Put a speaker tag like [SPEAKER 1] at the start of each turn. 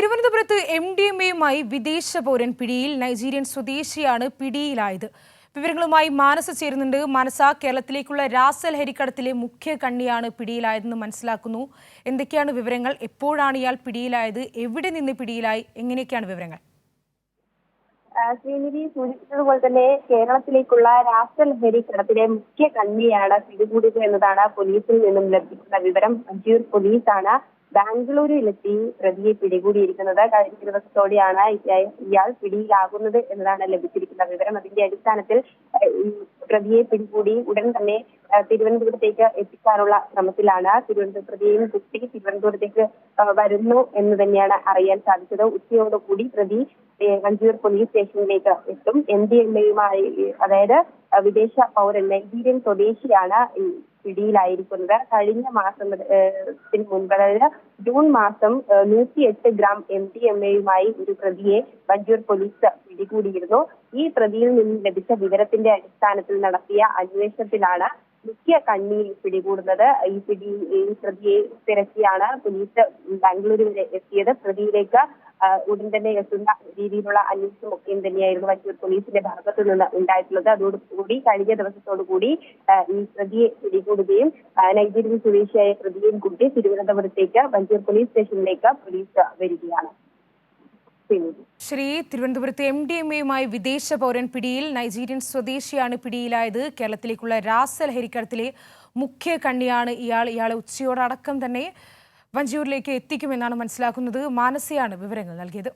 [SPEAKER 1] തിരുവനന്തപുരത്ത് MDMA-യുമായി വിദേശ പൗരൻ പിടിയിൽ. നൈജീരിയൻ സ്വദേശിയാണ് പിടിയിലായത്. വിവരങ്ങളുമായി മാനസ ചേരുന്നുണ്ട്. മാനസ, കേരളത്തിലേക്കുള്ള രാസലഹരിക്കടത്തിലെ മുഖ്യ കണ്ണിയാണ് പിടിയിലായതെന്ന് മനസ്സിലാക്കുന്നു. എന്തൊക്കെയാണ് വിവരങ്ങൾ? എപ്പോഴാണ് ഇയാൾ പിടിയിലായത്? എവിടെ നിന്ന് പിടിയിലായി? എങ്ങനെയൊക്കെയാണ് വിവരങ്ങൾ?
[SPEAKER 2] ശ്രീനിധി സൂചിപ്പിച്ചതുപോലെ തന്നെ കേരളത്തിലേക്കുള്ള രാസലഹരി കടത്തിലെ മുഖ്യ കണ്ണിയാണ് പിടികൂടിയത് എന്നതാണ് പോലീസിൽ നിന്നും ലഭിക്കുന്ന വിവരം. വഞ്ചിയൂർ പോലീസാണ് ബാംഗ്ലൂരിലെത്തി പ്രതിയെ പിടികൂടിയിരിക്കുന്നത്. കഴിഞ്ഞ ദിവസത്തോടെയാണ് ഇയാൾ പിടിയിലാകുന്നത് എന്നതാണ് ലഭിച്ചിരിക്കുന്ന വിവരം. അതിന്റെ അടിസ്ഥാനത്തിൽ ഈ പ്രതിയെ പിടികൂടി ഉടൻ തന്നെ തിരുവനന്തപുരത്തേക്ക് എത്തിക്കാനുള്ള ശ്രമത്തിലാണ്. പ്രതിയെയും കുട്ടി തിരുവനന്തപുരത്തേക്ക് വരുന്നു എന്ന് തന്നെയാണ് അറിയാൻ സാധിച്ചത്. ഉച്ചയോടുകൂടി പ്രതി വഞ്ചിയൂർ പോലീസ് സ്റ്റേഷനിലേക്ക് എത്തും. MDMA-യുമായി, അതായത് വിദേശ പൗരൻ നൈജീരിയൻ സ്വദേശിയാണ് പിടിയിലായിരിക്കുന്നത്. കഴിഞ്ഞ മാസത്തിന് മുൻപ്, അതായത് ജൂൺ മാസം 108 ഗ്രാം MDMA-യുമായി ഒരു പ്രതിയെ വഞ്ചിയൂർ പോലീസ് പിടികൂടിയിരുന്നു. ഈ പ്രതിയിൽ നിന്നും ലഭിച്ച വിവരത്തിന്റെ അടിസ്ഥാനത്തിൽ നടത്തിയ അന്വേഷണത്തിലാണ് മുഖ്യ കണ്ണി പിടികൂടുന്നത്. ഈ പ്രതിയെ തിരക്കിയാണ് പോലീസ് ബാംഗ്ലൂരു വരെ എത്തിയത്. പ്രതിയിലേക്ക് ഉടൻ തന്നെ എത്തുന്ന രീതിയിലുള്ള അന്വേഷണമൊക്കെയും തന്നെയായിരുന്നു വഞ്ചിയൂർ പോലീസിന്റെ ഭാഗത്തു നിന്ന് ഉണ്ടായിട്ടുള്ളത്. അതോടുകൂടി കഴിഞ്ഞ ദിവസത്തോടുകൂടി ഈ പ്രതിയെ പിടികൂടുകയും നൈജീരിയൻ സ്വദേശിയായ പ്രതിയെയും കൂട്ടി തിരുവനന്തപുരത്തേക്ക് വഞ്ചിയൂർ പോലീസ് സ്റ്റേഷനിലേക്ക് പോലീസ് വരികയാണ്.
[SPEAKER 1] ശ്രീ, തിരുവനന്തപുരത്ത് MDMA-യുമായി വിദേശ പൗരൻ പിടിയിൽ. നൈജീരിയൻ സ്വദേശിയാണ് പിടിയിലായത്. കേരളത്തിലേക്കുള്ള രാസലഹരിക്കടത്തിലെ മുഖ്യ കണ്ണിയാണ് ഇയാളെ ഉച്ചയോടക്കം തന്നെ വഞ്ചിയൂരിലേക്ക് എത്തിക്കുമെന്നാണ് മനസ്സിലാക്കുന്നത്. മാനസയാണ് വിവരങ്ങൾ നൽകിയത്.